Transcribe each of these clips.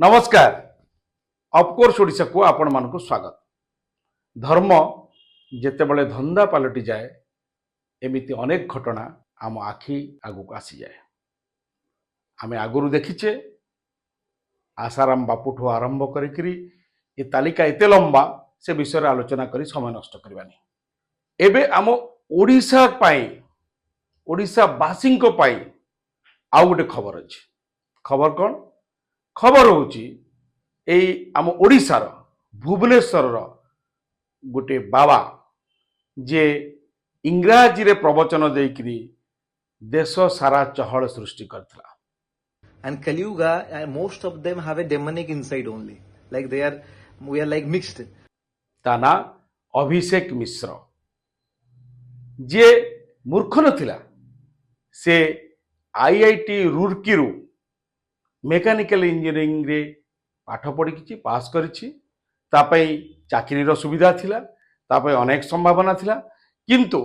नमस्कार। ऑफकोर्स ओडिशा को आपण मानक स्वागत। धर्म जेतेबेले धंदा पलटि जाए एमिति अनेक घटना आम आखि आगु आसी जाए। आमे आगुरु देखिचे आसाराम बापुठू आरंभ करी ये तालिका एते लंबा से विषय आलोचना करी समय नष्ट करवानी। एबे आम ओडिशा पाई ओडिशा बासिंक पाई आउ गोटे खबर अछि। खबर कौन? खबर होची एई आम ओडिशार भुवनेश्वर गोटे बाबा जे इंग्राजी रे प्रवचन देकरी देश सारा चहल सृष्टि करथिला। And Kalyuga, most of them have a demonic inside only. Like we are like mixed. ताना अभिषेक मिश्र जे मूर्ख नथिला से आईआईटी रुरकीरू मेकानिकल इंजीनियरिंग रे पाठ पढ़ी पास करिछि। तापई चाकरीर सुविधा थिला, तापई अनेक संभावना थिला, किंतु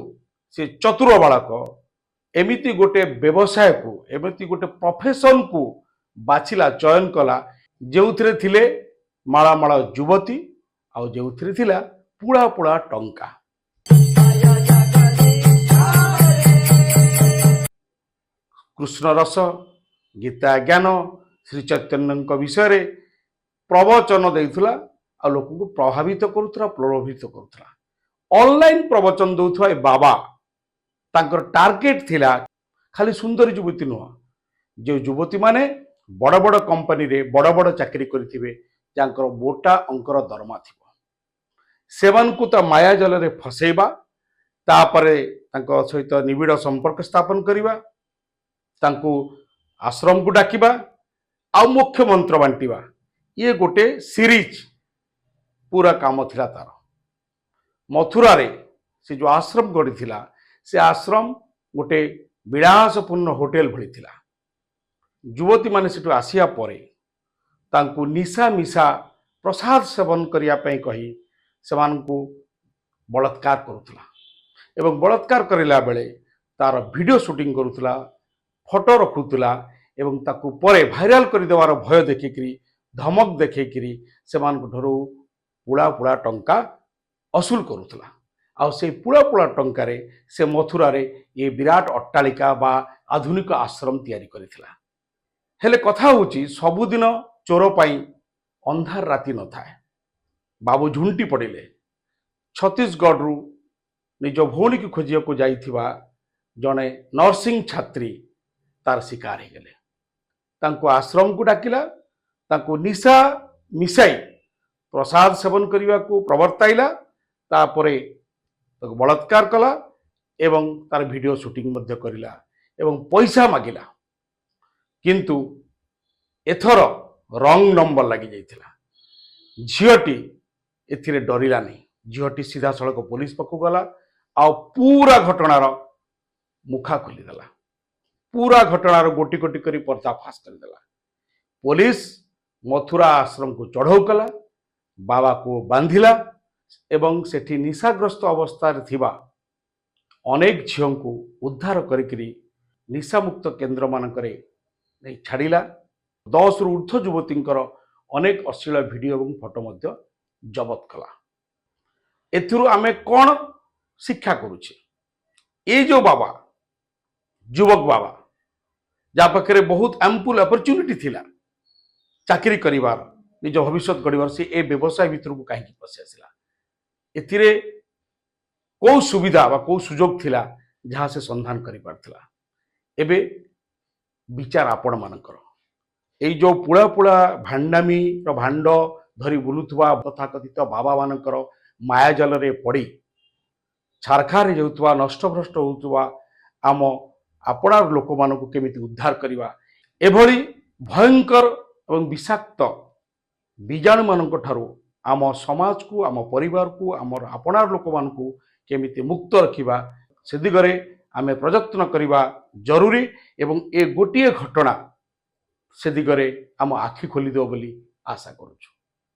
से चतुर बालक एमिति गोटे व्यवसाय को एमिति गोटे प्रोफेशन को बाछिला, चयन कला जेउथिरे थिले माला माला युवती आ जेउथिरे थिला पुड़ा पुड़ा टंका। कृष्ण रस, गीता ज्ञान, श्री चैतन्य विषय प्रवचन देउथला आ लोक को प्रभावित करुथला, प्रलोभित करुथला। ऑनलाइन प्रवचन दउथवा ए बाबा तांकर टार्गेट थिला खाली सुंदर युवती नुह, जो युवती माने बड़ बड़ कंपनी रे बड़ बड़ चाकरी करिथिबे, जांकर मोटा अंकर दरमा थिबो। सेवन को त माया जल रे फसेबा, तापरे तांको सहित निबिड़ संपर्क स्थापन करिबा, तांको आश्रम को डाकिबा आ मुख्य मंत्र बांटिबा, ये गोटे सीरीज पूरा काम थिला तार। मथुरा रे से जो आश्रम गढ़ी थिला से आश्रम गोटे विलासपूर्ण होटेल भली थिला। युवती माने सेठु आसिया परे तांको निशा मिशा प्रसाद सेवन करिया पई कही सेमानकु बलात्कार करुथला एवं बलात्कार करिला बेले तार वीडियो शूटिंग करुथला, फोटो रखुथला एवं ताकू परे भाइराल कर देवार भय देखिकी धमक देखिकी सेमानकु धरु पुड़ा पुड़ा टंका असूल करुथला। आ से पुड़ा पुड़ा टंका रे से मथुरा रे ये विराट अट्टालिका बा आधुनिक आश्रम तैयारी करिथला। हेले कथा होची सबुदिन चोर पाई अंधार राति न थाए। बाबू झुंटी पड़िले छत्तीसगढ़ रु निज भौणी को खोजिया को जाइथिबा जने नर्सिंग छात्री तार शिकार हो गले। तांको आश्रम को डाकिला, तांको निशा मिसाई प्रसाद सेवन करने को प्रवर्ताइला, तापरे ताको बलात्कार कला एवं तार वीडियो शूटिंग मध्य करिला एवं पैसा मागिला। किंतु एथर रंग नंबर लगी जाइथिला। झीटी एथिरे डरिला नहीं। झीटी सीधा सड़क पुलिस पाखु गला आ पूरा घटनार मुखा खोलीदेला। पूरा घटनार गोटी गोटी करी पर्दाफाश करदेला। पुलिस मथुरा आश्रम को चढ़ाऊ कला, बाबा को बांधिला एवं सेठी निशाग्रस्त अवस्था थिबा अनेक झील को उद्धार करी निशामुक्त केन्द्र मानकरे नहीं छाड़िला। 10 रु ऊर्ध्व युवतींकर अनेक अश्लील वीडियो एवं फोटो मध्य जबत कला। एथिरु आमे कौन शिक्षा करुचे? ये जो बाबा युवक बाबा जा पाखे बहुत एम्पुल अपॉर्चुनिटी थिला चाकरी करिवार, निज भविष्य गढ़िबार, से ए व्यवसाय भितर को कहीं पशि आसला? एथिरे को सुविधा बा को सुजोग थिला जहाँ से संधान करि पारथिला? एबे विचार आपण मानकर एई जो पुड़ा पुड़ा भांडामी रो भांड धरी बुलुथुवा तथाकथित बाबा मानकर माया जल रे पड़ी छारखार जाउथुवा, नष्टभ्रष्ट होउथुवा आम आपणार लोक मानकु केमिति उद्धार करिवा, एभली भयंकर एवं विषाक्त बीजाणु मानक ठारू आम समाज को, आम परिवार को, आमर आपणार लोक मानकु केमिति मुक्त रखिबा, से दिगरे आमे प्रयत्न करिबा जरूरी। एवं ए गोटिए घटना से दिगरे आम आखि खोली देव बोली आशा करूछु।